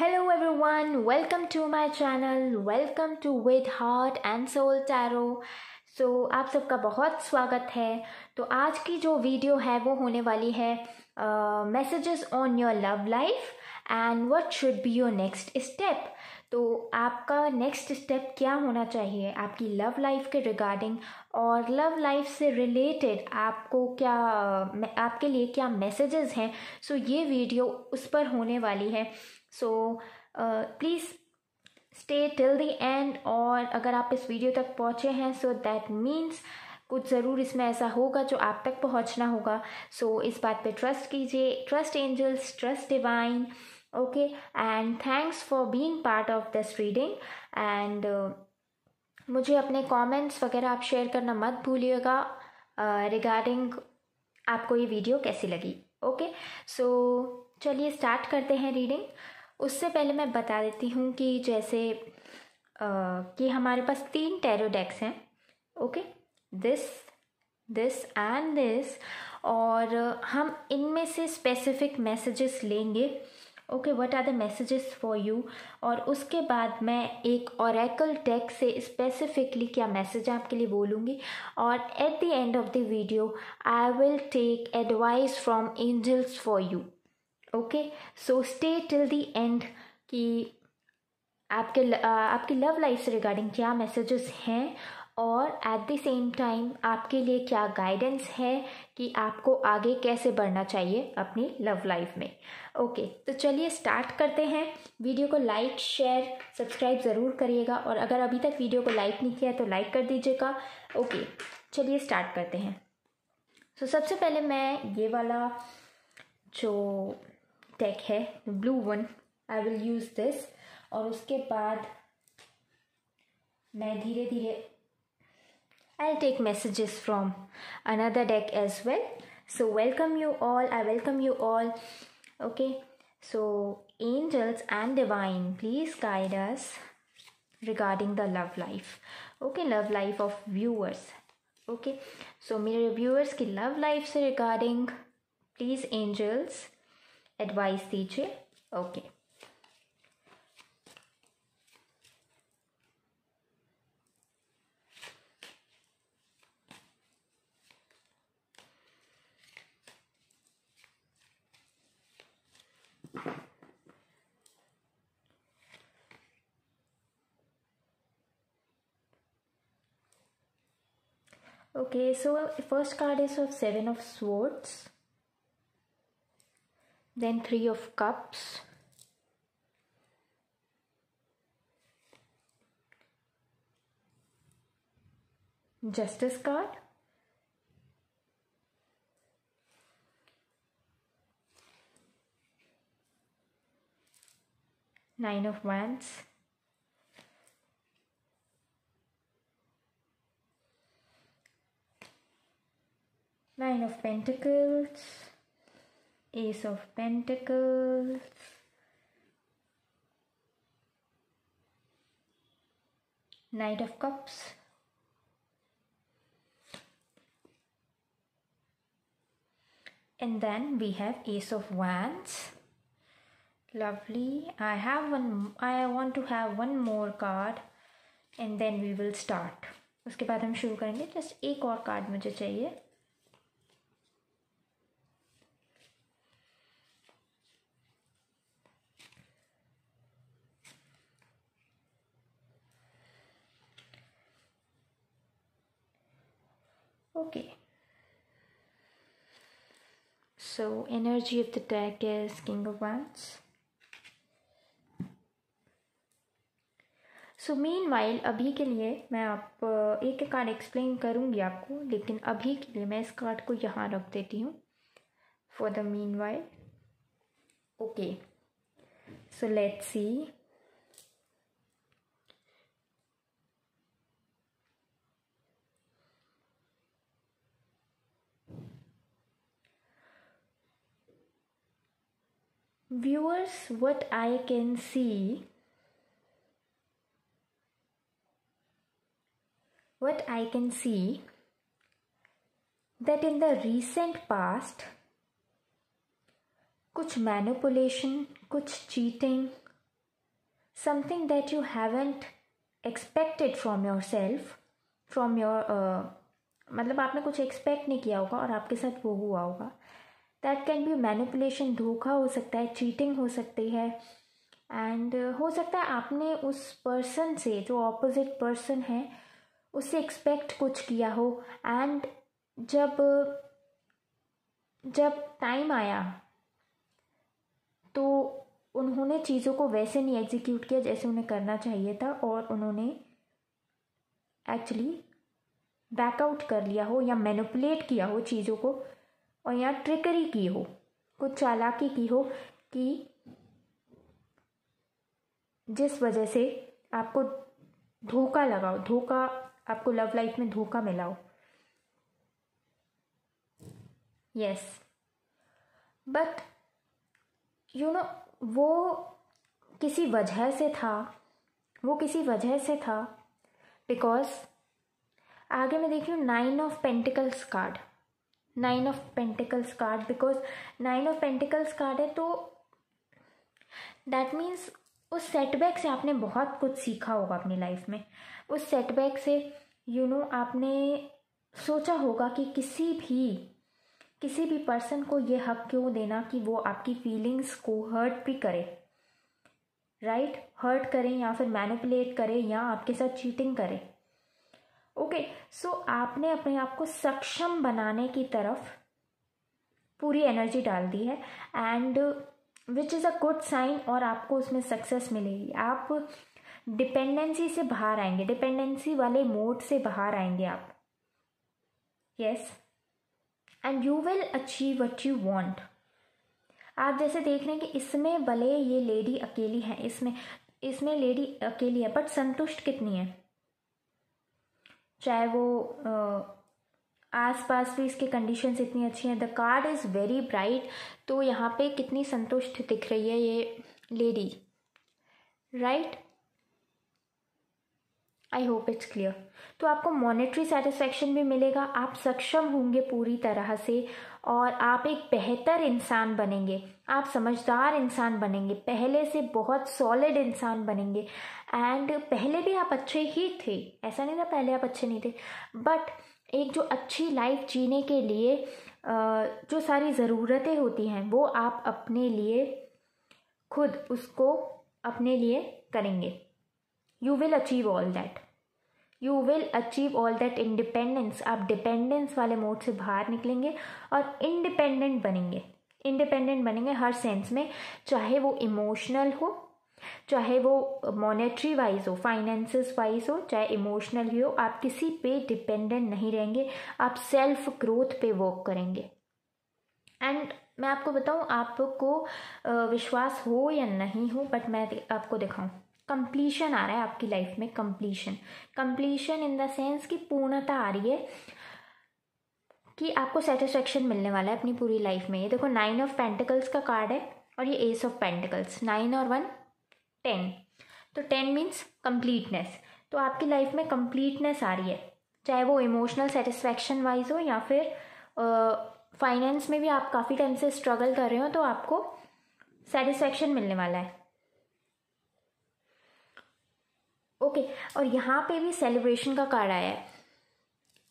Hello everyone, welcome to my channel, welcome to With Heart and Soul Tarot। आप सबका बहुत स्वागत है। तो आज की जो वीडियो है वो होने वाली है messages on your love life and what should be your next step. तो आपका नेक्स्ट स्टेप क्या होना चाहिए आपकी लव लाइफ के रिगार्डिंग, और लव लाइफ से रिलेटेड आपको क्या आपके लिए क्या मैसेजेस हैं। ये वीडियो उस पर होने वाली है। Please stay till the and, और अगर आप इस वीडियो तक पहुँचे हैं दैट मीन्स कुछ ज़रूर इसमें ऐसा होगा जो आप तक पहुँचना होगा। इस बात पे ट्रस्ट कीजिए, trust angels, trust divine. Okay, and thanks for being part of this reading. And मुझे अपने कमेंट्स वगैरह आप शेयर करना मत भूलिएगा रिगार्डिंग आपको ये वीडियो कैसी लगी। ओके, चलिए स्टार्ट करते हैं रीडिंग। उससे पहले मैं बता देती हूँ कि जैसे कि हमारे पास 3 टैरो डेक्स हैं। ओके, दिस एंड दिस, और हम इनमें से स्पेसिफिक मैसेजेस लेंगे। Okay, what are the messages for you, और उसके बाद मैं एक ओरेकल डेक से स्पेसिफिकली क्या मैसेज आपके लिए बोलूँगी, और at the end of the video I will take advice from angels for you. Okay, stay till the end कि आपकी लव लाइफ से रिगार्डिंग क्या मैसेजेस हैं, और एट द सेम टाइम आपके लिए क्या गाइडेंस है कि आपको आगे कैसे बढ़ना चाहिए अपनी लव लाइफ में। ओके, तो चलिए स्टार्ट करते हैं। वीडियो को लाइक, शेयर, सब्सक्राइब ज़रूर करिएगा, और अगर अभी तक वीडियो को लाइक नहीं किया तो लाइक कर दीजिएगा। ओके, चलिए स्टार्ट करते हैं। सबसे पहले मैं ये वाला जो डेक है, blue one, I will use this, और उसके बाद मैं धीरे धीरे I take messages from another deck as well. Welcome you all, I welcome you all. Okay, angels and divine, please guide us regarding the love life. Okay, love life of viewers. Okay, मेरे viewers की love life से regarding please angels advice दीजिए। Okay, okay, first card is of 7 of Swords, then 3 of Cups, Justice card, Nine of Wands, Nine of Pentacles, Ace of Pentacles, Knight of Cups, and then we have Ace of Wands. Lovely. I want to have one more card and then we will start. उसके बाद हम शुरू करेंगे। Just एक और card मुझे चाहिए। Okay, energy of the deck is King of Wands. Meanwhile अभी के लिए मैं एक कार्ड एक्सप्लेन करूंगी आपको, लेकिन अभी के लिए मैं इस कार्ड को यहाँ रख देती हूँ for the meanwhile. Okay, let's see. Viewers, what I can see, that in the recent past कुछ मैनिपुलेशन, कुछ cheating, something that you haven't expected from your self, from your मतलब आपने कुछ एक्सपेक्ट नहीं किया होगा और आपके साथ वो हुआ होगा. दैट कैन बी मैनिपुलेशन, धोखा हो सकता है, चीटिंग हो सकती है. एंड हो सकता है आपने उस पर्सन से, जो ऑपोजिट पर्सन है, उससे एक्सपेक्ट कुछ किया हो. एंड जब टाइम आया तो उन्होंने चीज़ों को वैसे नहीं एग्जीक्यूट किया जैसे उन्हें करना चाहिए था, और उन्होंने एक्चुअली बैकआउट कर लिया हो या मैनिपुलेट किया हो चीज़ों को, और या ट्रिकरी की हो, कुछ चालाकी की हो कि जिस वजह से आपको धोखा लगा हो, धोखा, आपको लव लाइफ में धोखा मिला हो. यस, बट यू नो वो किसी वजह से था, बिकॉज आगे मैं देख रही हूँ 9 of pentacles card, 9 of pentacles card, because 9 of pentacles card है, तो दैट मीन्स उस सेटबैक से आपने बहुत कुछ सीखा होगा अपनी लाइफ में. उस सेटबैक से आपने सोचा होगा कि किसी भी पर्सन को ये हक क्यों देना कि वो आपकी फीलिंग्स को हर्ट भी करे, राइट? हर्ट करें या फिर मैनिपुलेट करें या आपके साथ चीटिंग करें. ओके, सो आपने अपने आप को सक्षम बनाने की तरफ पूरी एनर्जी डाल दी है, and which is a good sign, और आपको उसमें सक्सेस मिलेगी. आप डिपेंडेंसी से बाहर आएंगे, डिपेंडेंसी वाले मोड से बाहर आएंगे आप. Yes, and you will achieve what you want. आप जैसे देख रहे हैं कि इसमें भले ये लेडी अकेली है, इसमें लेडी अकेली है, बट संतुष्ट कितनी है? चाहे वो आसपास भी इसके कंडीशंस इतनी अच्छी हैं. The card is very bright, तो यहाँ पे कितनी संतुष्ट दिख रही है ये lady, right? I hope it's clear. तो आपको मॉनेटरी सेटिस्फैक्शन भी मिलेगा, आप सक्षम होंगे पूरी तरह से, और आप एक बेहतर इंसान बनेंगे, आप समझदार इंसान बनेंगे, पहले से बहुत सॉलिड इंसान बनेंगे. एंड पहले भी आप अच्छे ही थे, ऐसा नहीं था पहले आप अच्छे नहीं थे, बट एक जो अच्छी लाइफ जीने के लिए जो सारी ज़रूरतें होती हैं वो आप अपने लिए खुद उसको अपने लिए करेंगे. You will achieve all that, you will achieve all that independence. आप डिपेंडेंस वाले मोड से बाहर निकलेंगे और इंडिपेंडेंट बनेंगे हर सेंस में, चाहे वो इमोशनल हो, चाहे वो मॉनेटरी वाइज हो, फाइनेंसेस वाइज हो, चाहे इमोशनल हो. आप किसी पे डिपेंडेंट नहीं रहेंगे, आप सेल्फ ग्रोथ पे वर्क करेंगे. एंड मैं आपको बताऊं, आपको विश्वास हो या नहीं हो, बट मैं आपको दिखाऊं, कंप्लीशन आ रहा है आपकी लाइफ में. कंप्लीशन इन द सेंस कि पूर्णता आ रही है, कि आपको सेटिस्फेक्शन मिलने वाला है अपनी पूरी लाइफ में. ये देखो 9 ऑफ पेंटिकल्स का कार्ड है और ये एस ऑफ पेंटिकल्स, 9 और 1 10. तो 10 मीन्स कंप्लीटनेस. तो आपकी लाइफ में कंप्लीटनेस आ रही है, चाहे वो इमोशनल सेटिस्फेक्शन वाइज हो या फिर फाइनेंस में भी आप काफ़ी टाइम से स्ट्रगल कर रहे हो, तो आपको सेटिस्फेक्शन मिलने वाला है. ओके, और यहाँ पे भी सेलिब्रेशन का कार्ड आया है,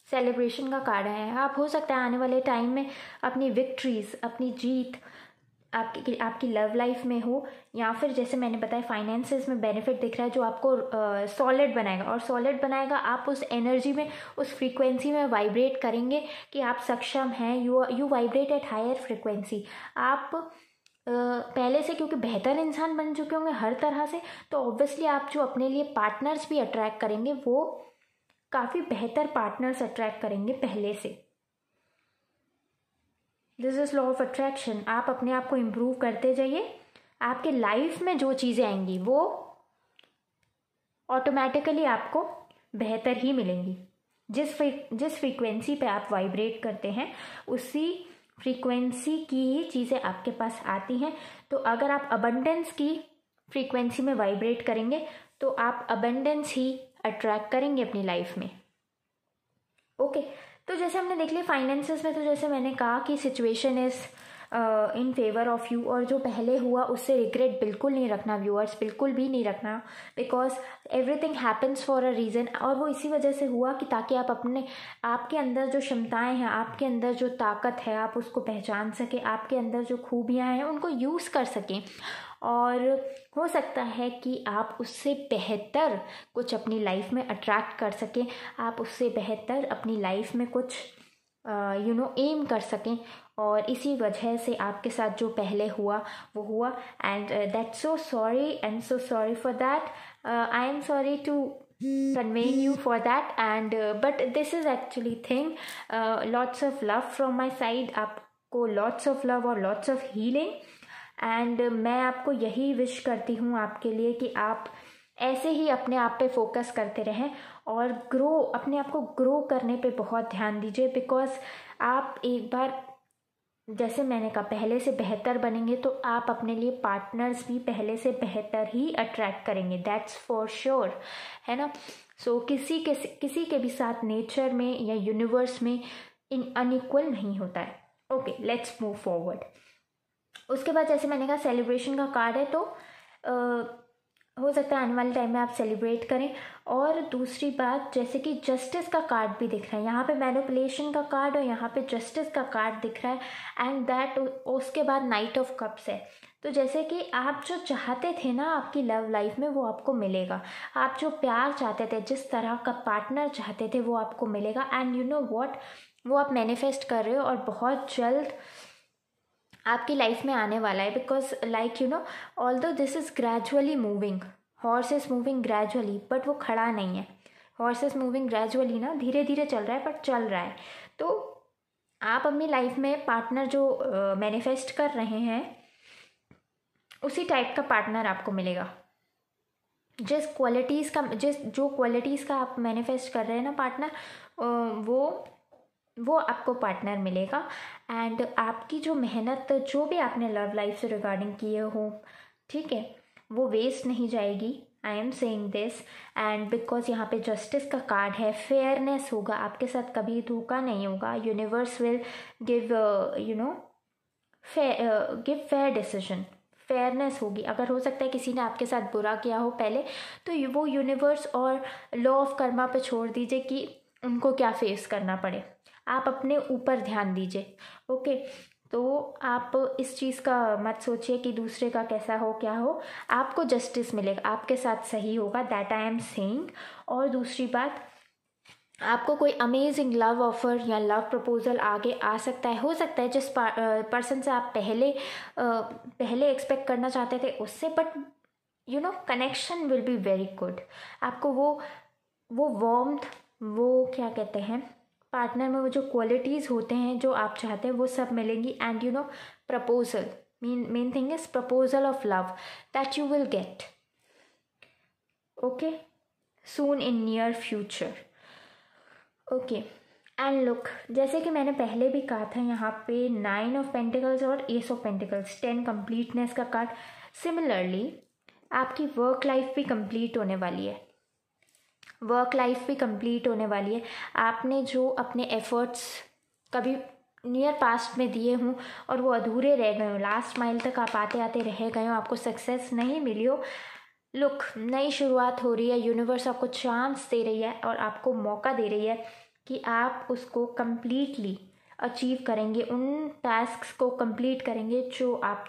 सेलिब्रेशन का कार्ड आया है. आप हो सकता है आने वाले टाइम में अपनी विक्ट्रीज, अपनी जीत आपकी लव लाइफ में हो, या फिर जैसे मैंने बताया फाइनेंसेस में बेनिफिट दिख रहा है जो आपको सॉलिड बनाएगा. और सॉलिड बनाएगा, आप उस एनर्जी में, उस फ्रीक्वेंसी में वाइब्रेट करेंगे कि आप सक्षम हैं. You vibrate at higher frequency. आप पहले से क्योंकि बेहतर इंसान बन चुके होंगे हर तरह से, तो ऑब्वियसली आप जो अपने लिए पार्टनर्स भी अट्रैक्ट करेंगे वो काफ़ी बेहतर पार्टनर्स अट्रैक्ट करेंगे पहले से. This is law of attraction. आप अपने आप को इम्प्रूव करते जाइए, आपके लाइफ में जो चीज़ें आएंगी वो ऑटोमेटिकली आपको बेहतर ही मिलेंगी. जिस फ्रीक्वेंसी पे आप वाइब्रेट करते हैं उसी फ्रीक्वेंसी की ही चीज़ें आपके पास आती हैं. तो अगर आप अबंडेंस की फ्रीक्वेंसी में वाइब्रेट करेंगे तो आप अबंडेंस ही अट्रैक्ट करेंगे अपनी लाइफ में. ओके, तो जैसे हमने देख लिया फाइनेंसेस में, तो जैसे मैंने कहा कि situation is in favour of you, और जो पहले हुआ उससे रिग्रेट बिल्कुल नहीं रखना व्यूअर्स, बिल्कुल भी नहीं रखना, because everything happens for a reason. और वो इसी वजह से हुआ कि ताकि आप अपने, आपके अंदर जो क्षमताएं हैं, आपके अंदर जो ताकत है, आप उसको पहचान सकें, आपके अंदर जो खूबियाँ हैं उनको यूज़ कर सकें, और हो सकता है कि आप उससे बेहतर कुछ अपनी लाइफ में अट्रैक्ट कर सकें, आप उससे बेहतर अपनी लाइफ में कुछ एम कर सकें। और इसी वजह से आपके साथ जो पहले हुआ वो हुआ, and that's so sorry and so sorry for that. I am sorry to conveying you for that, and but this is actually thing, lots of love from my side, आपको lots of love और lots of healing, and मैं आपको यही wish करती हूँ आपके लिए कि आप ऐसे ही अपने आप पे फोकस करते रहें और ग्रो, अपने आप को ग्रो करने पे बहुत ध्यान दीजिए, बिकॉज आप एक बार, जैसे मैंने कहा, पहले से बेहतर बनेंगे तो आप अपने लिए पार्टनर्स भी पहले से बेहतर ही अट्रैक्ट करेंगे, दैट्स फॉर श्योर, है ना। सो किसी के भी साथ नेचर में या यूनिवर्स में अनइक्वल नहीं होता है। Okay, let's move forward. उसके बाद जैसे मैंने कहा सेलिब्रेशन का कार्ड है, तो हो सकता है आने वाले टाइम में आप सेलिब्रेट करें। और दूसरी बात, जैसे कि जस्टिस का कार्ड भी दिख रहा है यहाँ पे, मैनिपुलेशन का कार्ड और यहाँ पे जस्टिस का कार्ड दिख रहा है, एंड दैट उसके बाद नाइट ऑफ कप्स है। तो जैसे कि आप जो चाहते थे ना आपकी लव लाइफ में वो आपको मिलेगा, आप जो प्यार चाहते थे, जिस तरह का पार्टनर चाहते थे वो आपको मिलेगा, एंड यू नो व्हाट, वो आप मैनिफेस्ट कर रहे हो और बहुत जल्द आपकी लाइफ में आने वाला है। Because like although this is gradually moving, horse is moving gradually, but वो खड़ा नहीं है। हॉर्स इज मूविंग ग्रेजुअली ना, धीरे धीरे चल रहा है, बट चल रहा है। तो आप अपनी लाइफ में पार्टनर जो मैनिफेस्ट कर रहे हैं उसी टाइप का पार्टनर आपको मिलेगा। जो क्वालिटीज़ का आप मैनिफेस्ट कर रहे हैं ना पार्टनर, वो आपको पार्टनर मिलेगा, एंड आपकी जो मेहनत, जो भी आपने लव लाइफ से रिगार्डिंग किए हो, ठीक है, वो वेस्ट नहीं जाएगी। I am saying this, and because यहाँ पे जस्टिस का कार्ड है, फेयरनेस होगा, आपके साथ कभी धोखा नहीं होगा। Universe will give fair decision, fairness होगी। अगर हो सकता है किसी ने आपके साथ बुरा किया हो पहले, तो वो यूनिवर्स और लॉ ऑफ कर्मा पे छोड़ दीजिए कि उनको क्या फेस करना पड़े, आप अपने ऊपर ध्यान दीजिए। ओके, तो आप इस चीज़ का मत सोचिए कि दूसरे का कैसा हो क्या हो, आपको जस्टिस मिलेगा, आपके साथ सही होगा, दैट आई एम सेइंग। और दूसरी बात, आपको कोई अमेजिंग लव ऑफर या लव प्रपोजल आगे आ सकता है। हो सकता है जिस पर्सन से आप पहले एक्सपेक्ट करना चाहते थे उससे, but connection will be very good. आपको वो वार्मथ, वो क्या कहते हैं, पार्टनर में वो जो क्वालिटीज़ होते हैं जो आप चाहते हैं वो सब मिलेंगी, and proposal, main thing is proposal of love that you will get, okay, soon in near future. Okay, and look, जैसे कि मैंने पहले भी कहा था, यहाँ पे 9 ऑफ पेंटिकल्स और एस ऑफ पेंटिकल्स, 10 कंप्लीटनेस का कार्ड। सिमिलरली आपकी वर्क लाइफ भी कंप्लीट होने वाली है, वर्क लाइफ भी कंप्लीट होने वाली है। आपने जो अपने एफर्ट्स कभी नियर पास्ट में दिए हों और वो अधूरे रह गए हों, लास्ट माइल तक आप आते आते रह गए हों, आपको सक्सेस नहीं मिली हो, लुक, नई शुरुआत हो रही है, यूनिवर्स आपको चांस दे रही है और आपको मौका दे रही है कि आप उसको कम्प्लीटली अचीव करेंगे, उन टास्क्स को कंप्लीट करेंगे जो अब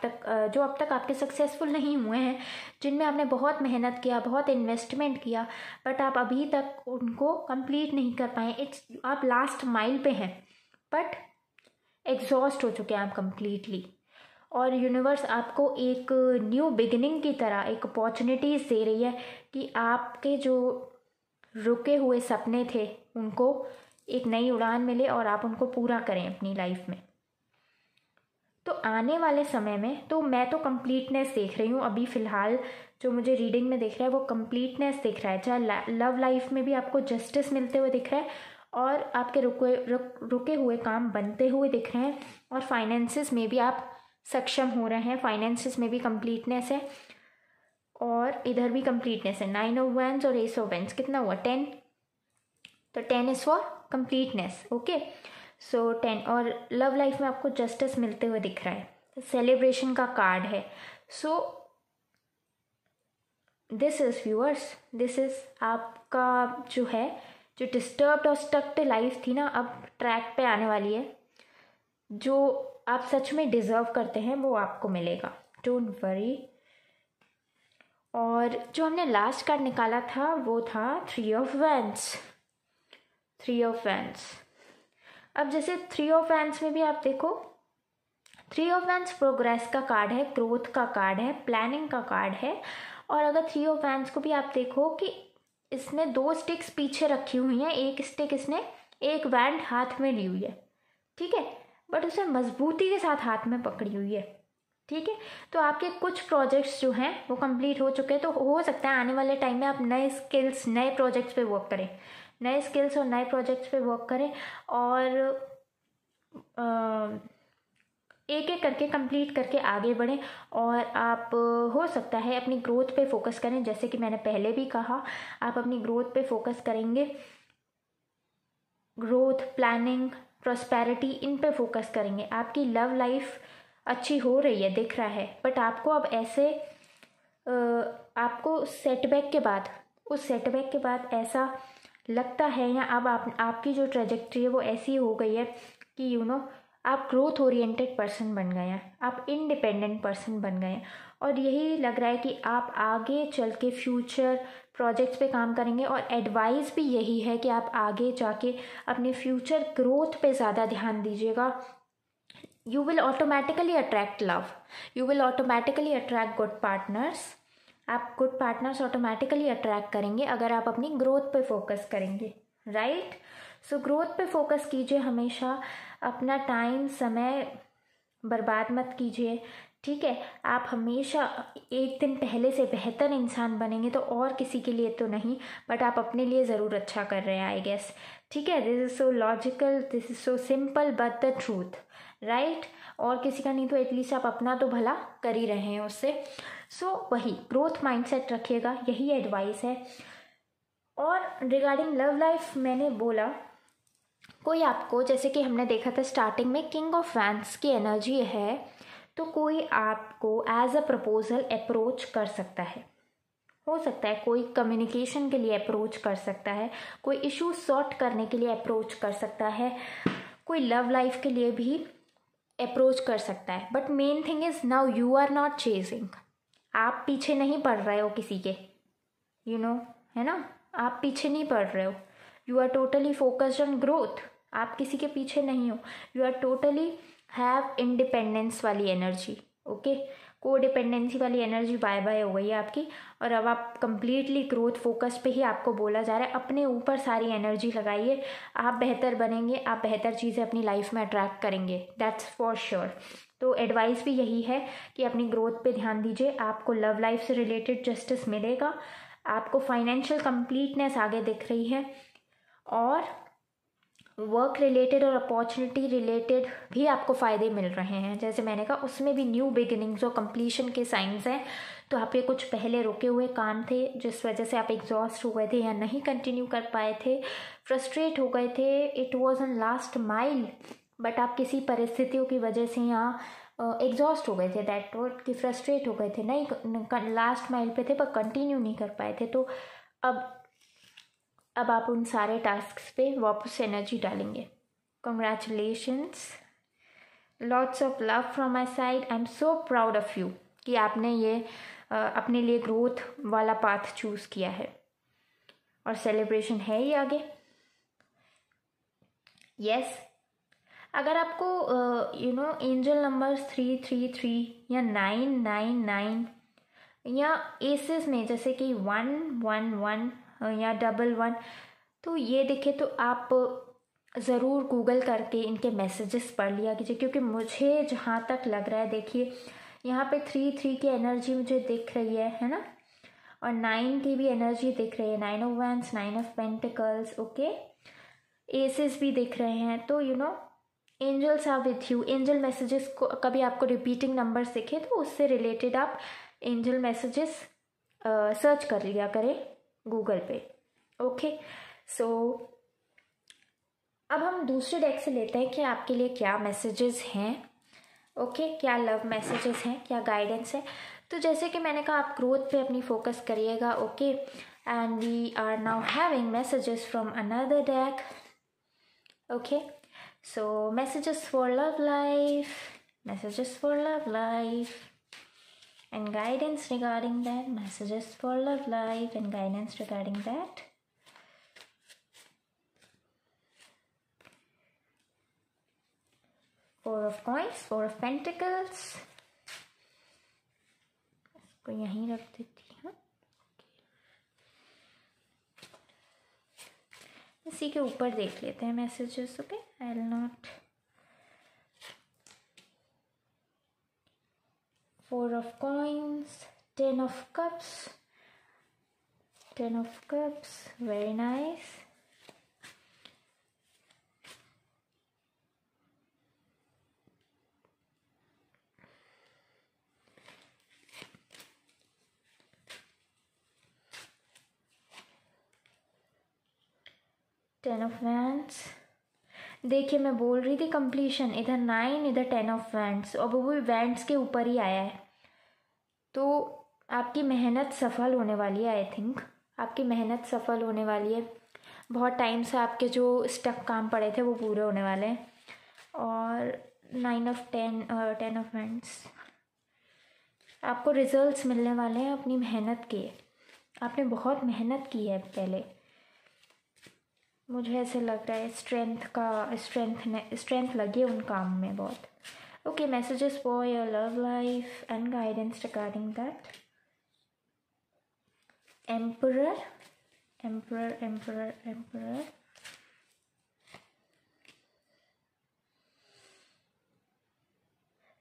तक आपके सक्सेसफुल नहीं हुए हैं, जिनमें आपने बहुत मेहनत किया, बहुत इन्वेस्टमेंट किया, बट आप अभी तक उनको कंप्लीट नहीं कर पाए। आप लास्ट माइल पे हैं, बट एग्जॉस्ट हो चुके हैं आप कंप्लीटली, और यूनिवर्स आपको एक न्यू बिगिनिंग की तरह एक अपॉर्चुनिटीज़ दे रही है कि आपके जो रुके हुए सपने थे उनको एक नई उड़ान मिले और आप उनको पूरा करें अपनी लाइफ में। तो आने वाले समय में तो मैं तो कंप्लीटनेस देख रही हूँ, अभी फ़िलहाल जो मुझे रीडिंग में दिख रहा है वो कंप्लीटनेस दिख रहा है, चाहे लव लाइफ में भी आपको जस्टिस मिलते हुए दिख रहा है और आपके रुके हुए काम बनते हुए दिख रहे हैं, और फाइनेंसिस में भी आप सक्षम हो रहे हैं, फाइनेंसिस में भी कंप्लीटनेस है और इधर भी कंप्लीटनेस है। 9 ऑफ वैंड्स और एस ऑफ वैंड्स, कितना हुआ, 10, तो 10 इज़ फॉर कंप्लीटनेस। ओके, सो 10 और लव लाइफ में आपको जस्टिस मिलते हुए दिख रहा है, सेलिब्रेशन का कार्ड है। So this is viewers, this is आपका जो है, जो डिस्टर्ब्ड और स्टक्ड लाइफ थी ना, अब ट्रैक पे आने वाली है। जो आप सच में डिज़र्व करते हैं वो आपको मिलेगा, डोंट वरी। और जो हमने लास्ट कार्ड निकाला था वो था 3 ऑफ वैंड्स, 3 ऑफ वैंड्स। अब जैसे 3 ऑफ वैंड्स में भी आप देखो, 3 ऑफ वैंड्स प्रोग्रेस का कार्ड है, ग्रोथ का कार्ड है, प्लानिंग का कार्ड है। और अगर 3 ऑफ वैंड्स को भी आप देखो कि इसने 2 स्टिक्स पीछे रखी हुई हैं, एक स्टिक इसने, एक वैंड हाथ में ली हुई है, ठीक है, बट उसे मजबूती के साथ हाथ में पकड़ी हुई है, ठीक है। तो आपके कुछ प्रोजेक्ट्स जो हैं वो कंप्लीट हो चुके हैं, तो हो सकता है आने वाले टाइम में आप नए स्किल्स, नए प्रोजेक्ट्स पे वर्क करें, नए स्किल्स और नए प्रोजेक्ट्स पे वर्क करें, और एक एक करके कंप्लीट करके आगे बढ़ें। और आप हो सकता है अपनी ग्रोथ पे फोकस करें, जैसे कि मैंने पहले भी कहा, आप अपनी ग्रोथ पे फोकस करेंगे, ग्रोथ, प्लानिंग, प्रॉस्पेरिटी, इन पे फोकस करेंगे। आपकी लव लाइफ अच्छी हो रही है, दिख रहा है, बट आपको अब ऐसे आपको सेटबैक के बाद, उस सेटबैक के बाद ऐसा लगता है, या अब आपकी जो ट्रेजेक्ट्री है वो ऐसी हो गई है कि आप ग्रोथ ओरिएंटेड पर्सन बन गए हैं, आप इंडिपेंडेंट पर्सन बन गए हैं। और यही लग रहा है कि आप आगे चल के फ्यूचर प्रोजेक्ट्स पे काम करेंगे, और एडवाइस भी यही है कि आप आगे जाके अपने फ्यूचर ग्रोथ पे ज़्यादा ध्यान दीजिएगा। You will automatically attract love, you will automatically attract good partners, आप गुड पार्टनर्स ऑटोमेटिकली अट्रैक्ट करेंगे अगर आप अपनी ग्रोथ पे फोकस करेंगे, राइट। सो ग्रोथ पे फोकस कीजिए, हमेशा अपना टाइम, समय बर्बाद मत कीजिए, ठीक है। आप हमेशा एक दिन पहले से बेहतर इंसान बनेंगे, तो और किसी के लिए तो नहीं, बट आप अपने लिए ज़रूर अच्छा कर रहे हैं, आई गेस, ठीक है। This is so logical, this is so simple but the truth, right. और किसी का नहीं तो एटलीस्ट आप अपना तो भला कर ही रहे हैं उससे। सो वही ग्रोथ माइंडसेट रखिएगा, यही एडवाइस है। और रिगार्डिंग लव लाइफ मैंने बोला, कोई आपको, जैसे कि हमने देखा था स्टार्टिंग में किंग ऑफ वैंड्स की एनर्जी है, तो कोई आपको एज अ प्रपोजल अप्रोच कर सकता है, हो सकता है कोई कम्युनिकेशन के लिए अप्रोच कर सकता है, कोई इशू सॉर्ट करने के लिए अप्रोच कर सकता है, कोई लव लाइफ के लिए भी अप्रोच कर सकता है। But main thing is now you are not chasing, आप पीछे नहीं पड़ रहे हो किसी के, है ना, आप पीछे नहीं पड़ रहे हो, you are totally focused on growth, आप किसी के पीछे नहीं हो, you are totally have independence वाली एनर्जी, ओके, को डिपेंडेंसी वाली एनर्जी बाय बाय हो गई है आपकी। और अब आप कंप्लीटली ग्रोथ फोकस पे ही आपको बोला जा रहा है, अपने ऊपर सारी एनर्जी लगाइए, आप बेहतर बनेंगे, आप बेहतर चीज़ें अपनी लाइफ में अट्रैक्ट करेंगे, दैट्स फॉर श्योर। तो एडवाइस भी यही है कि अपनी ग्रोथ पे ध्यान दीजिए, आपको लव लाइफ से रिलेटेड जस्टिस मिलेगा, आपको फाइनेंशियल कंप्लीटनेस आगे दिख रही है, और वर्क रिलेटेड और अपॉर्चुनिटी रिलेटेड भी आपको फ़ायदे मिल रहे हैं। जैसे मैंने कहा, उसमें भी न्यू बिगिनिंग्स और कंप्लीशन के साइंस हैं। तो आपके कुछ पहले रुके हुए काम थे जिस वजह से आप एग्जॉस्ट हो गए थे या नहीं कंटिन्यू कर पाए थे, फ्रस्ट्रेट हो गए थे, it was on last mile, but आप किसी परिस्थितियों की वजह से यहाँ एग्जॉस्ट हो गए थे, दैट वर्ड कि फ्रस्ट्रेट हो गए थे, नहीं लास्ट माइल पे थे पर कंटिन्यू नहीं कर पाए थे। तो अब आप उन सारे टास्क्स पे वापस एनर्जी डालेंगे। Congratulations, lots of love from my side, I am so proud of you कि आपने ये अपने लिए ग्रोथ वाला पाथ चूज़ किया है, और सेलिब्रेशन है ही आगे। यस, अगर आपको एंजल नंबर्स 333 या 999 या एसेस में जैसे कि 111 या 11, तो ये दिखे तो आप ज़रूर गूगल करके इनके मैसेजेस पढ़ लिया कीजिए, क्योंकि मुझे जहाँ तक लग रहा है, देखिए यहाँ पे 3 की एनर्जी मुझे दिख रही है ना, और 9 की भी एनर्जी दिख रही है, 9 of wands, 9 of pentacles, okay, aces भी दिख रहे हैं। तो angels are with you. Angel messages को कभी आपको रिपीटिंग नंबर्स दिखे तो उससे रिलेटेड आप एंजल मैसेजेस सर्च कर लिया करें गूगल पे, ओके। सो अब हम दूसरे डेक से लेते हैं कि आपके लिए क्या मैसेजेस हैं। ओके, क्या लव मैसेजेस हैं, क्या गाइडेंस है। तो जैसे कि मैंने कहा, आप ग्रोथ पे अपनी फोकस करिएगा। Okay, and we are now having messages from another deck. Okay, so messages for love life, messages for love life and guidance regarding that. Messages for love life and guidance regarding that. Four of coins, Four of pentacles. इसको यहीं रख देती हूँ, इसी के ऊपर देख लेते हैं messages. Okay, I will not. Four of coins, Ten of cups, Ten of cups, very nice. Ten of wands. देखिए, मैं बोल रही थी कंप्लीशन, इधर 9, इधर 10 ऑफ वैंड्स, और वो भी वैंड्स के ऊपर ही आया है। तो आपकी मेहनत सफल होने वाली है। आई थिंक आपकी मेहनत सफल होने वाली है। बहुत टाइम से आपके जो स्टक काम पड़े थे वो पूरे होने वाले हैं। और 9 ऑफ 10 ऑफ वैंड्स, आपको रिजल्ट्स मिलने वाले हैं अपनी मेहनत के। आपने बहुत मेहनत की है पहले, मुझे ऐसे लग रहा है। स्ट्रेंथ लगी है उन काम में बहुत। Okay, messages for your love life and guidance regarding that. Emperor, emperor, emperor, emperor.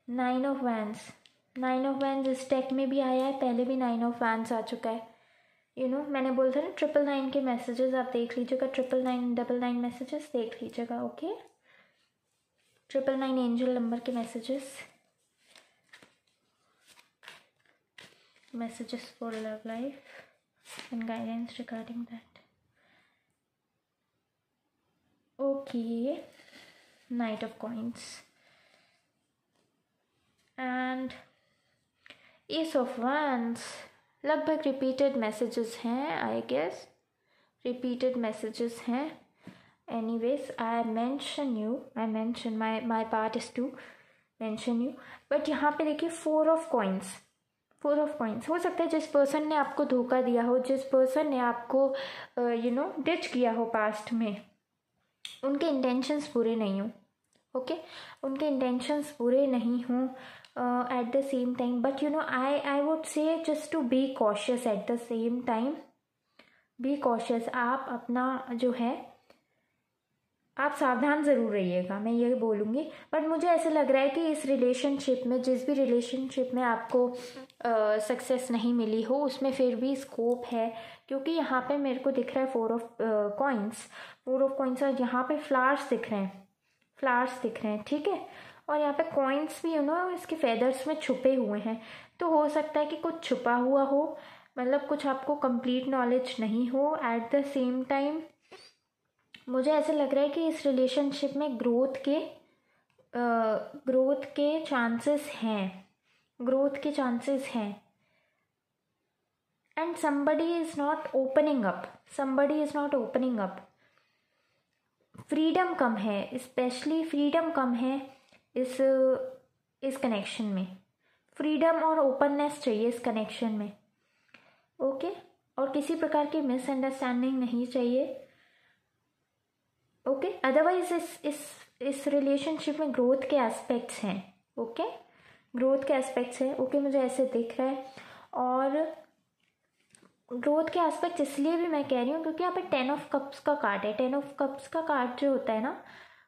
Nine of wands, nine of wands इस डेक में भी आया है, पहले भी 9 ऑफ वैंड्स आ चुका है। मैंने बोला था ना 999 के मैसेजेस आप देख लीजिएगा, 999 मैसेजेस देख लीजिएगा। ओके, 999 एंजल नंबर के messages for love life and guidance regarding that. Okay, knight of coins and ace of wands. लगभग रिपीटेड मैसेजेस हैं, आई गेस रिपीटेड मैसेजेस हैं। Anyways, I mention my part is to mention you. But यहाँ पे देखिए 4 of coins, 4 of coins. हो सकता है जिस पर्सन ने आपको धोखा दिया हो, जिस पर्सन ने आपको डिच किया हो पास्ट में, उनके इंटेंशंस पूरे नहीं हो। ओके, उनके इंटेंशंस पूरे नहीं हों at the same time, but I would say just to be cautious at the same time. be cautious, आप अपना जो है आप सावधान ज़रूर रहिएगा, मैं ये बोलूँगी। बट मुझे ऐसे लग रहा है कि इस रिलेशनशिप में, जिस भी रिलेशनशिप में आपको सक्सेस नहीं मिली हो, उसमें फिर भी स्कोप है। क्योंकि यहाँ पे मेरे को दिख रहा है 4 ऑफ कॉइन्स, 4 ऑफ कॉइन्स, और यहाँ पे फ्लावर्स दिख रहे हैं, फ्लावर्स दिख रहे हैं, ठीक है। और यहाँ पे कॉइन्स भी इसके फेदर्स में छुपे हुए हैं। तो हो सकता है कि कुछ छुपा हुआ हो, मतलब कुछ आपको कंप्लीट नॉलेज नहीं हो। एट द सेम टाइम मुझे ऐसे लग रहा है कि इस रिलेशनशिप में ग्रोथ के चांसेस हैं, ग्रोथ के चांसेस हैं। And somebody is not opening up, freedom कम है, स्पेशली फ्रीडम कम है इस कनेक्शन में। फ्रीडम और ओपननेस चाहिए इस कनेक्शन में। ओके, और किसी प्रकार की मिसअंडरस्टैंडिंग नहीं चाहिए। ओके, अदरवाइज इस रिलेशनशिप में ग्रोथ के एस्पेक्ट्स हैं। ओके, ग्रोथ के एस्पेक्ट्स हैं। ओके, मुझे ऐसे दिख रहा है। और ग्रोथ के एस्पेक्ट इसलिए भी मैं कह रही हूँ क्योंकि यहाँ पे 10 ऑफ कप्स का कार्ड है। 10 ऑफ कप्स का कार्ड जो होता है ना,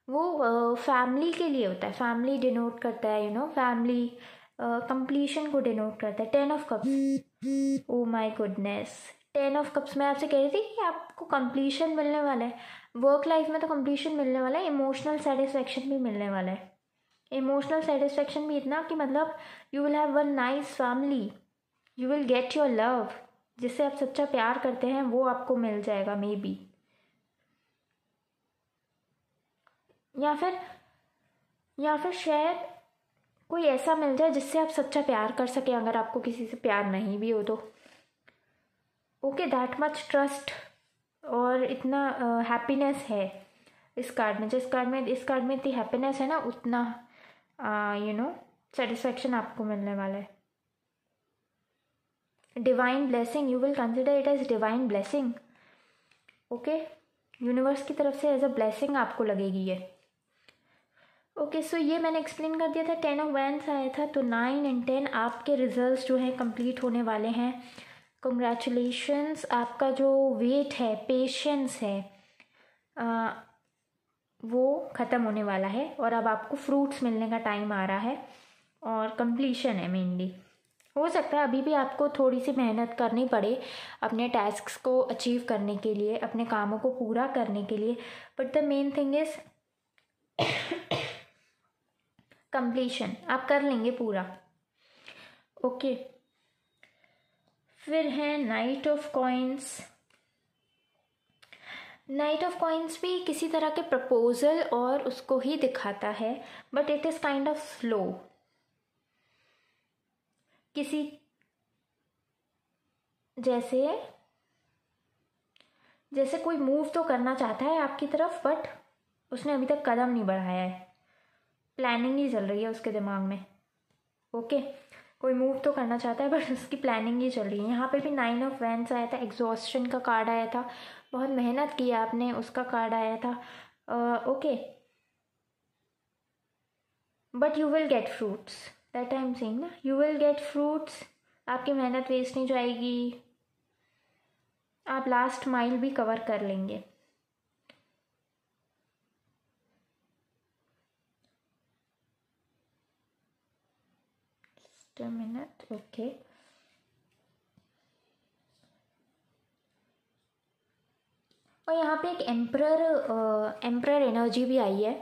वो फैमिली के लिए होता है। फैमिली डिनोट करता है, फैमिली कंप्लीशन को डिनोट करता है। 10 of cups, oh my goodness, 10 of cups. मैं आपसे कह रही थी कि आपको कंप्लीशन मिलने वाला है वर्क लाइफ में, तो कंप्लीशन मिलने वाला है। इमोशनल सेटिस्फेक्शन भी मिलने वाला है। इमोशनल सेटिस्फेक्शन भी इतना कि मतलब you will have one nice family, you will get your love, जिससे आप सच्चा प्यार करते हैं वो आपको मिल जाएगा मे बी। या फिर शायद कोई ऐसा मिल जाए जिससे आप सच्चा प्यार कर सकें, अगर आपको किसी से प्यार नहीं भी हो तो। ओके, दैट मच ट्रस्ट और इतना हैप्पीनेस है इस कार्ड में। इस कार्ड में इतनी हैप्पीनेस है ना, उतना सेटिस्फैक्शन आपको मिलने वाला है। Divine blessing, you will consider it as divine blessing. Okay, universe की तरफ से एज अ ब्लेसिंग आपको लगेगी ये। ओके, सो ये मैंने एक्सप्लेन कर दिया था। 10 ऑफ वैंड्स आया था, तो 9 एंड 10 आपके रिजल्ट्स जो हैं कंप्लीट होने वाले हैं। कंग्रेचुलेशंस, आपका जो वेट है, पेशेंस है, वो ख़त्म होने वाला है और अब आपको फ्रूट्स मिलने का टाइम आ रहा है और कंप्लीशन है मेनली। हो सकता है अभी भी आपको थोड़ी सी मेहनत करनी पड़े अपने टास्क्स को अचीव करने के लिए, अपने कामों को पूरा करने के लिए, but the main thing is completion. आप कर लेंगे पूरा। ओके, फिर है night of coins. Night of coins भी किसी तरह के प्रपोजल और उसको ही दिखाता है, but it is kind of slow. किसी जैसे कोई मूव तो करना चाहता है आपकी तरफ, बट उसने अभी तक कदम नहीं बढ़ाया है। प्लानिंग ही चल रही है उसके दिमाग में। ओके, कोई मूव तो करना चाहता है बट उसकी प्लानिंग ही चल रही है। यहाँ पे भी 9 ऑफ वैंड्स आया था, एग्जॉस्शन का कार्ड आया था, बहुत मेहनत की आपने, उसका कार्ड आया था। Okay, but you will get fruits, that I am saying ना, यू विल गेट फ्रूट्स। आपकी मेहनत वेस्ट नहीं जाएगी, आप लास्ट माइल भी कवर कर लेंगे। Just a minute. ओके, और यहाँ पे एक एम्परर एनर्जी भी आई है।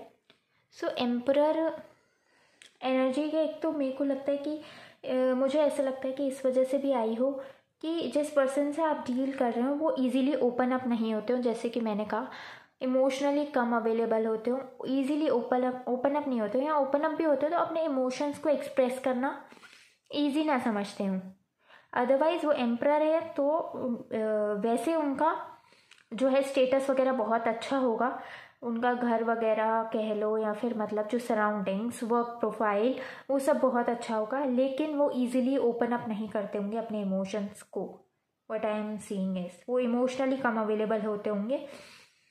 सो एम्परर एनर्जी के एक तो मेरे को लगता है कि मुझे ऐसा लगता है कि इस वजह से भी आई हो कि जिस पर्सन से आप डील कर रहे हो वो इजीली ओपन अप नहीं होते हो, जैसे कि मैंने कहा इमोशनली कम अवेलेबल होते हो, इजीली ओपन अप नहीं होते हो, या ओपन अप भी होते हो तो अपने इमोशंस को एक्सप्रेस करना ईजी ना समझते हो। अदरवाइज़ वो एम्परर है तो वैसे उनका जो है स्टेटस वगैरह बहुत अच्छा होगा, उनका घर वगैरह कह लो या फिर मतलब जो सराउंडिंग्स, वर्क प्रोफाइल, वो सब बहुत अच्छा होगा, लेकिन वो इजीली ओपन अप नहीं करते होंगे अपने इमोशंस को। What I am seeing is वो इमोशनली कम अवेलेबल होते होंगे।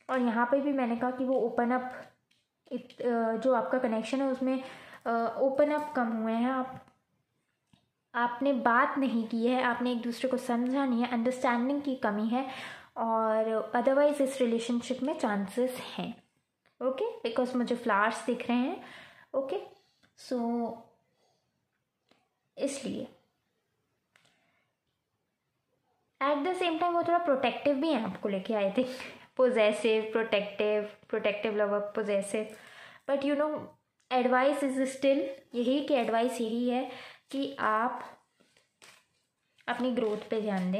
और यहाँ पे भी मैंने कहा कि वो ओपन अप जो आपका कनेक्शन है उसमें ओपन अप कम हुए हैं। आपने बात नहीं की है, आपने एक दूसरे को समझा नहीं है, अंडरस्टैंडिंग की कमी है, और अदरवाइज इस रिलेशनशिप में चांसेस हैं। ओके, बिकॉज मुझे फ्लावर्स दिख रहे हैं। ओके, सो इसलिए एट द सेम टाइम वो थोड़ा प्रोटेक्टिव भी है आपको लेके, I think possessive, protective lover, possessive, but you know advice is still यही कि एडवाइस यही है कि आप अपनी ग्रोथ पे ध्यान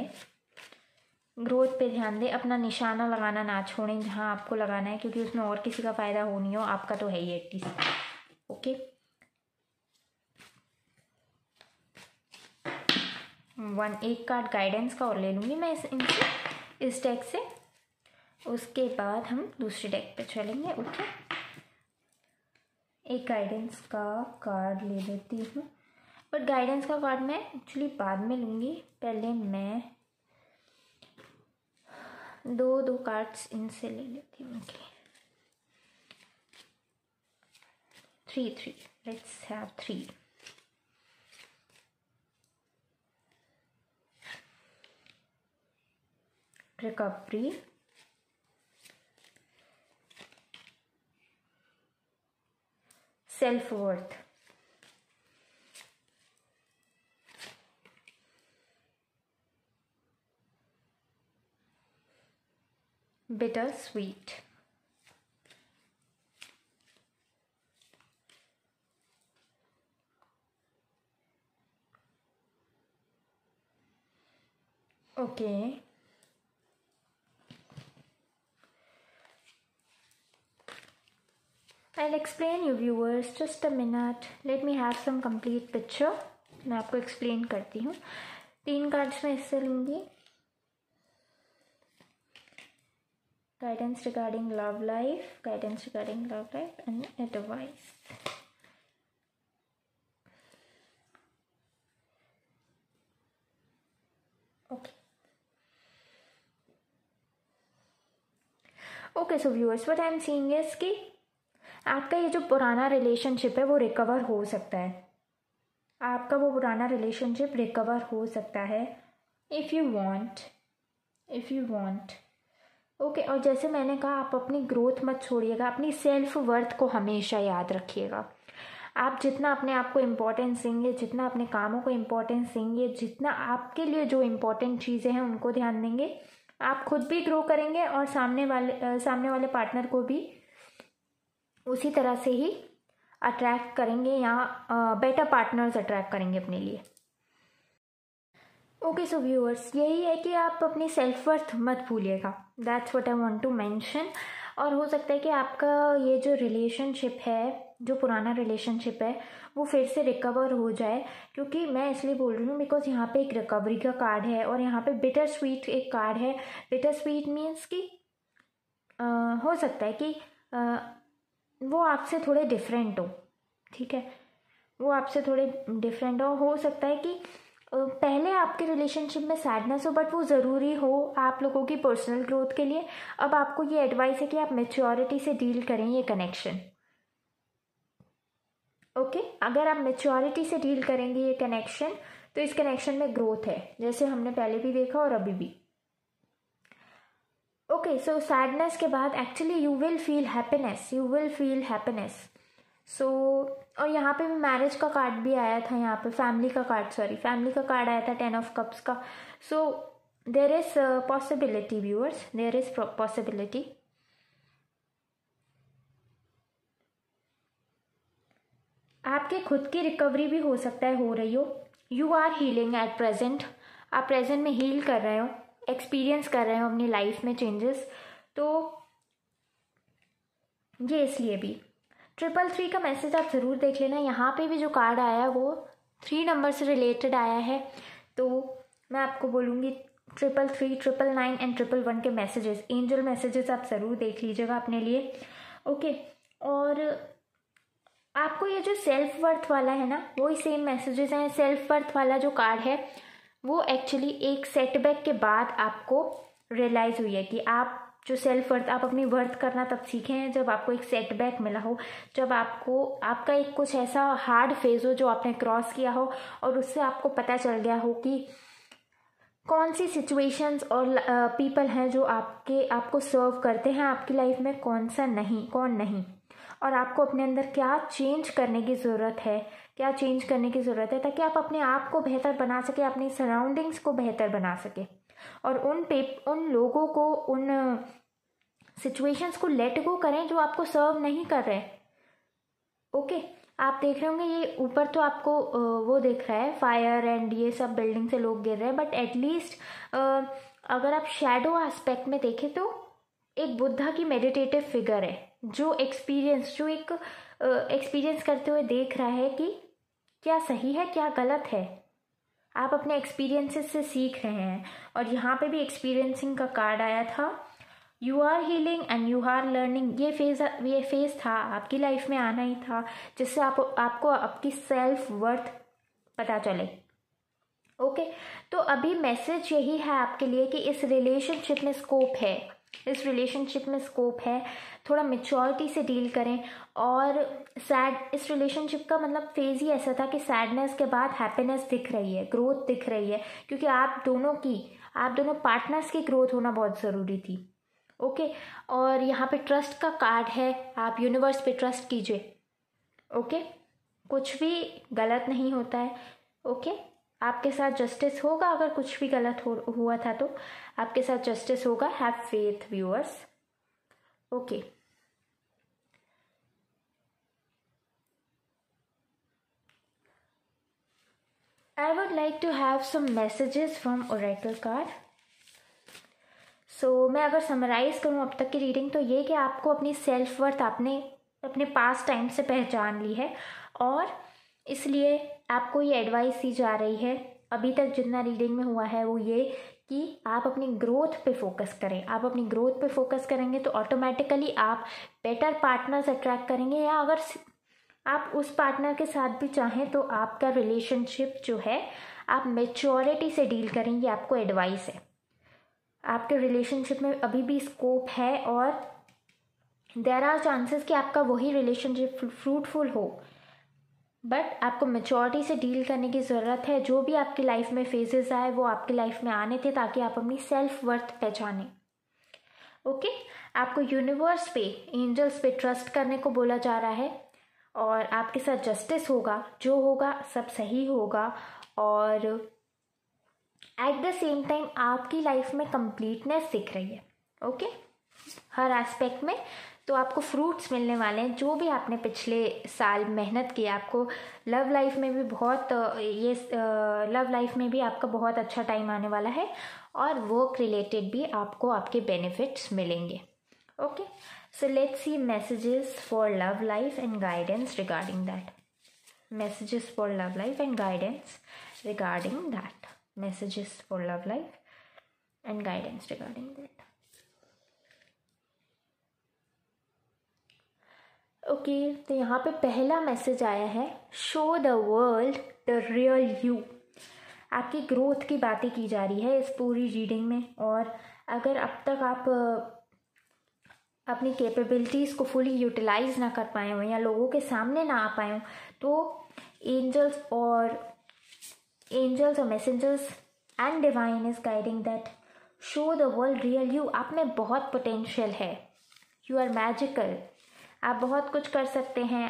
दें, अपना निशाना लगाना ना छोड़ें जहाँ आपको लगाना है, क्योंकि उसमें और किसी का फ़ायदा हो नहीं हो, आपका तो है ही एटलीस्ट। ओके, 1 कार्ड गाइडेंस का और ले लूँगी मैं इस डेक से, उसके बाद हम दूसरे डेक पे चलेंगे। ओके, एक गाइडेंस का कार्ड ले लेती हूँ, बट गाइडेंस का कार्ड मैं एक्चुअली बाद में लूँगी, पहले मैं दो कार्ड्स इनसे ले लेती हूँ। Okay, 3 let's have 3। Recovery, self worth, bitter sweet, okay, I'll explain you viewers, just a minute, let me have some complete picture. मैं आपको एक्सप्लेन करती हूँ. 3 कार्ड्स में इससे लूँगी. Guidance regarding love life, guidance regarding love life and advice. Okay so viewers, what I am seeing is कि आपका ये जो पुराना रिलेशनशिप है वो रिकवर हो सकता है. आपका वो पुराना रिलेशनशिप रिकवर हो सकता है इफ़ यू वांट. ओके, और जैसे मैंने कहा, आप अपनी ग्रोथ मत छोड़िएगा, अपनी सेल्फ वर्थ को हमेशा याद रखिएगा. आप जितना अपने आप को इम्पोर्टेंस देंगे, जितना अपने कामों को इम्पोर्टेंस देंगे, जितना आपके लिए जो इम्पोर्टेंट चीज़ें हैं उनको ध्यान देंगे, आप खुद भी ग्रो करेंगे और सामने वाले पार्टनर को भी उसी तरह से ही अट्रैक्ट करेंगे या बेटर पार्टनर्स अट्रैक्ट करेंगे अपने लिए. ओके सो व्यूअर्स, यही है कि आप अपनी सेल्फ वर्थ मत भूलिएगा. That's what I want to mention. और हो सकता है कि आपका ये जो रिलेशनशिप है, जो पुराना रिलेशनशिप है, वो फिर से रिकवर हो जाए. क्योंकि मैं इसलिए बोल रही हूँ बिकॉज यहाँ पे एक रिकवरी का कार्ड है और यहाँ पे बिटर स्वीट एक कार्ड है. बिटर स्वीट मीन्स कि हो सकता है कि वो आपसे थोड़े डिफरेंट हो. ठीक है, वो आपसे थोड़े डिफरेंट हो सकता है कि पहले आपके रिलेशनशिप में सैडनेस हो, बट वो ज़रूरी हो आप लोगों की पर्सनल ग्रोथ के लिए. अब आपको ये एडवाइस है कि आप मैच्योरिटी से डील करें ये कनेक्शन. ओके, अगर आप मैच्योरिटी से डील करेंगे ये कनेक्शन, तो इस कनेक्शन में ग्रोथ है, जैसे हमने पहले भी देखा और अभी भी. ओके, सो सैडनेस के बाद actually you will feel happiness. So और यहाँ पे मैरिज का कार्ड भी आया था, यहाँ पे फैमिली का कार्ड आया था, 10 ऑफ कप्स का. So there is possibility viewers, there is possibility. आपके खुद की रिकवरी भी हो सकता है हो रही हो. You are healing at present. आप प्रेजेंट में हील कर रहे हो, एक्सपीरियंस कर रहे हो अपनी लाइफ में चेंजेस. तो ये इसलिए भी 333 का मैसेज आप ज़रूर देख लेना. यहाँ पे भी जो कार्ड आया है वो 3 नंबर से रिलेटेड आया है. तो मैं आपको बोलूँगी 333, 999 एंड 111 के मैसेजेस, एंजल मैसेजेस आप ज़रूर देख लीजिएगा अपने लिए. ओके, और आपको ये जो सेल्फ वर्थ वाला है ना, वही सेम मैसेजेस हैं. सेल्फ वर्थ वाला जो कार्ड है वो एक्चुअली एक सेटबैक के बाद आपको रियलाइज़ हुई है कि आप जो सेल्फ वर्थ, आप अपनी वर्थ करना तब सीखे हैं जब आपको एक सेटबैक मिला हो, जब आपका एक कुछ ऐसा हार्ड फेज हो जो आपने क्रॉस किया हो और उससे आपको पता चल गया हो कि कौन सी सिचुएशंस और पीपल हैं जो आपको सर्व करते हैं आपकी लाइफ में, कौन नहीं, और आपको अपने अंदर क्या चेंज करने की ज़रूरत है ताकि आप अपने आप को बेहतर बना सके, अपनी सराउंडिंग्स को बेहतर बना सके और उन लोगों को, उन सिचुएशंस को लेट गो करें जो आपको सर्व नहीं कर रहे. ओके, आप देख रहे होंगे ये ऊपर तो आपको वो दिख रहा है फायर एंड ये सब बिल्डिंग से लोग गिर रहे हैं, बट एटलीस्ट अगर आप शैडो एस्पेक्ट में देखें तो एक बुद्धा की मेडिटेटिव फिगर है जो एक्सपीरियंस करते हुए देख रहा है कि क्या सही है क्या गलत है. आप अपने एक्सपीरियंसेस से सीख रहे हैं. और यहाँ पे भी एक्सपीरियंसिंग का कार्ड आया था. You are healing and you are learning. ये फेज था आपकी लाइफ में, आना ही था, जिससे आपको आपकी सेल्फ वर्थ पता चले. ओके, तो अभी मैसेज यही है आपके लिए कि इस रिलेशनशिप में स्कोप है. थोड़ा मेच्योरिटी से डील करें. और इस रिलेशनशिप का मतलब फेज ही ऐसा था कि सैडनेस के बाद हैप्पीनेस दिख रही है, ग्रोथ दिख रही है, क्योंकि आप दोनों पार्टनर्स की ग्रोथ होना बहुत ज़रूरी थी. ओके, और यहाँ पे ट्रस्ट का कार्ड है. आप यूनिवर्स पे ट्रस्ट कीजिए. ओके, कुछ भी गलत नहीं होता है. ओके, आपके साथ जस्टिस होगा. अगर कुछ भी गलत हुआ था तो आपके साथ जस्टिस होगा. Have faith viewers. Okay, I would like to have some messages from Oracle card. मैं अगर समराइज करूँ अब तक की रीडिंग तो ये कि आपको अपनी सेल्फ वर्थ आपने अपने पास टाइम से पहचान ली है, और इसलिए आपको ये एडवाइस दी जा रही है अभी तक जितना रीडिंग में हुआ है वो ये कि आप अपनी ग्रोथ पे फोकस करें। आप अपनी ग्रोथ पे फोकस करेंगे तो ऑटोमेटिकली आप बेटर पार्टनर्स अट्रैक्ट करेंगे, या अगर आप उस पार्टनर के साथ भी चाहें तो आपका रिलेशनशिप जो है आप मेच्योरिटी से डील करेंगे। आपको एडवाइस है, आपके रिलेशनशिप में अभी भी स्कोप है और देयर आर चांसेस कि आपका वही रिलेशनशिप फ्रूटफुल हो, बट आपको मेच्योरिटी से डील करने की ज़रूरत है। जो भी आपकी लाइफ में फेजेस आए वो आपकी लाइफ में आने थे ताकि आप अपनी सेल्फ वर्थ पहचानें। ओके, आपको यूनिवर्स पे, एंजल्स पे ट्रस्ट करने को बोला जा रहा है, और आपके साथ जस्टिस होगा, जो होगा सब सही होगा, और एट द सेम टाइम आपकी लाइफ में कंप्लीटनेस दिख रही है। ओके, हर एस्पेक्ट में तो आपको फ्रूट्स मिलने वाले हैं जो भी आपने पिछले साल मेहनत की। आपको लव लाइफ में भी लव लाइफ में भी आपका बहुत अच्छा टाइम आने वाला है, और वर्क रिलेटेड भी आपको आपके बेनिफिट्स मिलेंगे। Okay, so let's see messages for love life and guidance regarding that. Messages for love life and guidance regarding that. Messages for love life and guidance regarding that. Okay, तो यहाँ पे पहला message आया है, show the world the real you. आपकी growth की बातें की जा रही है इस पूरी रीडिंग में, और अगर अब तक आप अपनी कैपेबिलिटीज़ को फुली यूटिलाइज ना कर पाए हो या लोगों के सामने ना आ पाए हो, तो एंजल्स और messengers and divine is guiding that show the world real you. आप में बहुत पोटेंशियल है, यू आर मैजिकल, आप बहुत कुछ कर सकते हैं।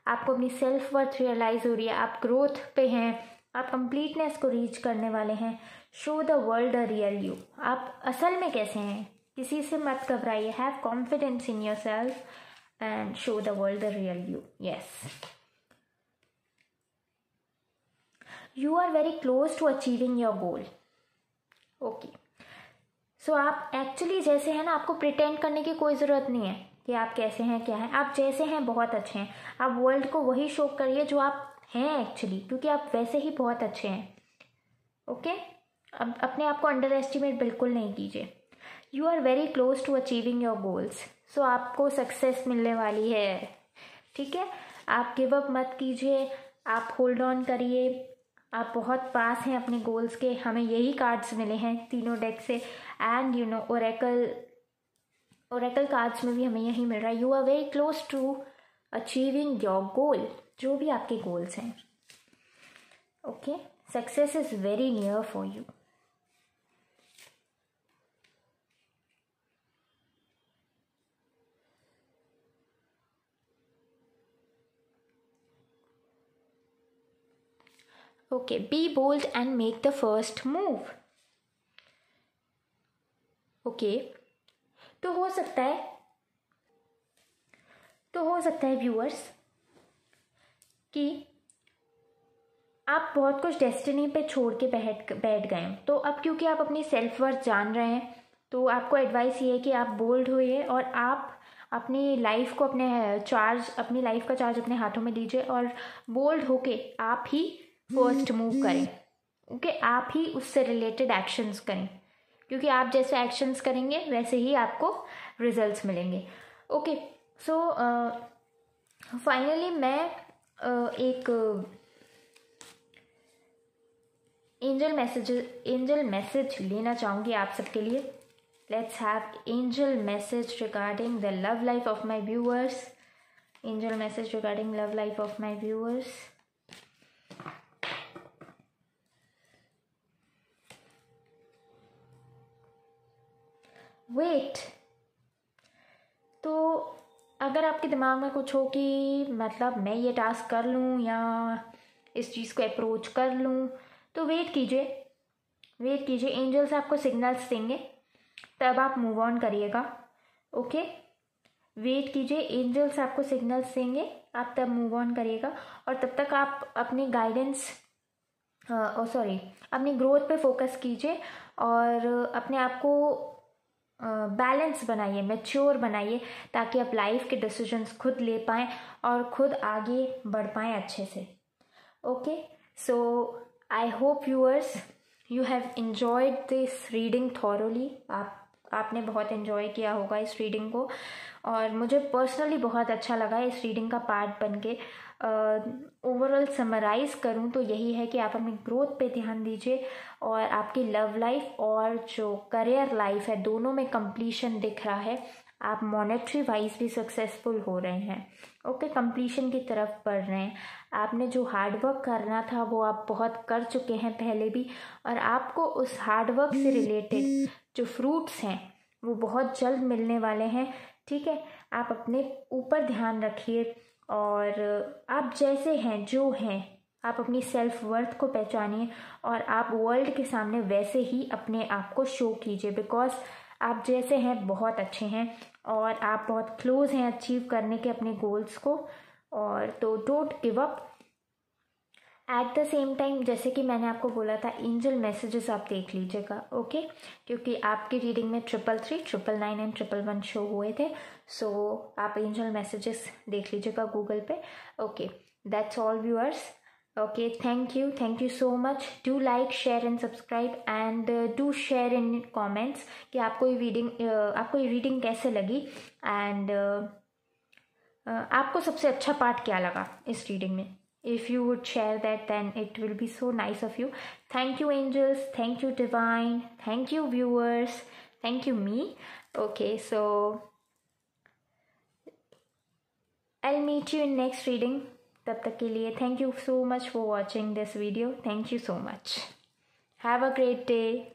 आपको अपनी सेल्फ वर्थ रियलाइज हो रही है, आप ग्रोथ पे हैं, आप कंप्लीटनेस को रीच करने वाले हैं। Show the world the real you. आप असल में कैसे हैं, किसी से मत घबराइए, have confidence in yourself and show the world the real you. Yes, you are very close to achieving your goal. Okay, so आप एक्चुअली जैसे हैं ना, आपको प्रिटेंड करने की कोई ज़रूरत नहीं है कि आप कैसे हैं, क्या है। आप जैसे हैं बहुत अच्छे हैं। आप वर्ल्ड को वही शो करिए जो आप हैं एक्चुअली, क्योंकि आप वैसे ही बहुत अच्छे हैं। ओके, अब अपने आप को अंडर एस्टिमेट बिल्कुल नहीं कीजिए। You are very close to achieving your goals. So आपको सक्सेस मिलने वाली है, ठीक है। आप गिव अप मत कीजिए, आप होल्ड ऑन करिए, आप बहुत पास हैं अपने गोल्स के। हमें यही कार्ड्स मिले हैं तीनों डेक से, and you know oracle cards में भी हमें यही मिल रहा है। You are very close to achieving your goal, जो भी आपके गोल्स हैं। Okay, success is very near for you. Okay, be bold and make the first move. Okay, तो हो सकता है व्यूअर्स कि आप बहुत कुछ डेस्टिनी पे छोड़ के बैठ गए हो। तो अब क्योंकि आप अपनी सेल्फ वर्थ जान रहे हैं, तो आपको एडवाइस ये है कि आप बोल्ड होइए और आप अपनी लाइफ को अपनी लाइफ का चार्ज अपने हाथों में लीजिए, और बोल्ड होके आप ही फर्स्ट मूव करें। ओके, आप ही उससे रिलेटेड एक्शंस करें, क्योंकि आप जैसे एक्शंस करेंगे वैसे ही आपको रिजल्ट्स मिलेंगे। ओके, सो फाइनली मैं एक एंजल मैसेज लेना चाहूँगी आप सबके लिए। Let's have angel message regarding the love life of my viewers. Angel message regarding love life of my viewers. Wait, तो अगर आपके दिमाग में कुछ हो कि मतलब मैं ये टास्क कर लूँ या इस चीज़ को अप्रोच कर लूँ, तो वेट कीजिए। एंजल्स आपको सिग्नल्स देंगे, तब आप मूव ऑन करिएगा। ओके, वेट कीजिए, एंजल्स आपको सिग्नल्स देंगे, आप तब मूव ऑन करिएगा। और तब तक आप अपनी अपनी ग्रोथ पे फोकस कीजिए, और अपने आप को बैलेंस बनाइए, मैच्योर बनाइए, ताकि आप लाइफ के डिसीजंस खुद ले पाएँ और खुद आगे बढ़ पाएँ अच्छे से। Okay, so I hope viewers you have enjoyed this reading thoroughly. आपने बहुत एंजॉय किया होगा इस रीडिंग को, और मुझे पर्सनली बहुत अच्छा लगा इस रीडिंग का पार्ट बन के। ओवरऑल समराइज करूँ तो यही है कि आप अपनी ग्रोथ पे ध्यान दीजिए, और आपकी लव लाइफ और जो करियर लाइफ है दोनों में कंप्लीशन दिख रहा है। आप मॉनेटरी वाइज भी सक्सेसफुल हो रहे हैं। ओके, कंप्लीशन की तरफ बढ़ रहे हैं। आपने जो हार्डवर्क करना था वो आप बहुत कर चुके हैं पहले भी, और आपको उस हार्डवर्क से रिलेटेड जो फ्रूट्स हैं वो बहुत जल्द मिलने वाले हैं। ठीक है, आप अपने ऊपर ध्यान रखिए, और आप जैसे हैं जो हैं आप अपनी सेल्फ वर्थ को पहचानिए, और आप वर्ल्ड के सामने वैसे ही अपने आप को शो कीजिए, बिकॉज आप जैसे हैं बहुत अच्छे हैं, और आप बहुत क्लोज हैं अचीव करने के अपने गोल्स को। और तो don't give up. At the same time, जैसे कि मैंने आपको बोला था, एंजल मैसेजेस आप देख लीजिएगा। ओके, क्योंकि आपकी रीडिंग में 333, 999 एंड 111 शो हुए थे। सो आप एंजल मैसेजेस देख लीजिएगा गूगल पे। Okay, that's all viewers. Okay, thank you so much. Do like, share and subscribe, and do share in comments कि आपको ये रीडिंग कैसे लगी, एंड आपको सबसे अच्छा पार्ट क्या लगा इस रीडिंग में। If you would share that, then it will be so nice of you. Thank you, angels. Thank you, divine. Thank you, viewers. Thank you, me. Okay, so I'll meet you in next reading. तब तक के लिए thank you so much for watching this video. Thank you so much. Have a great day.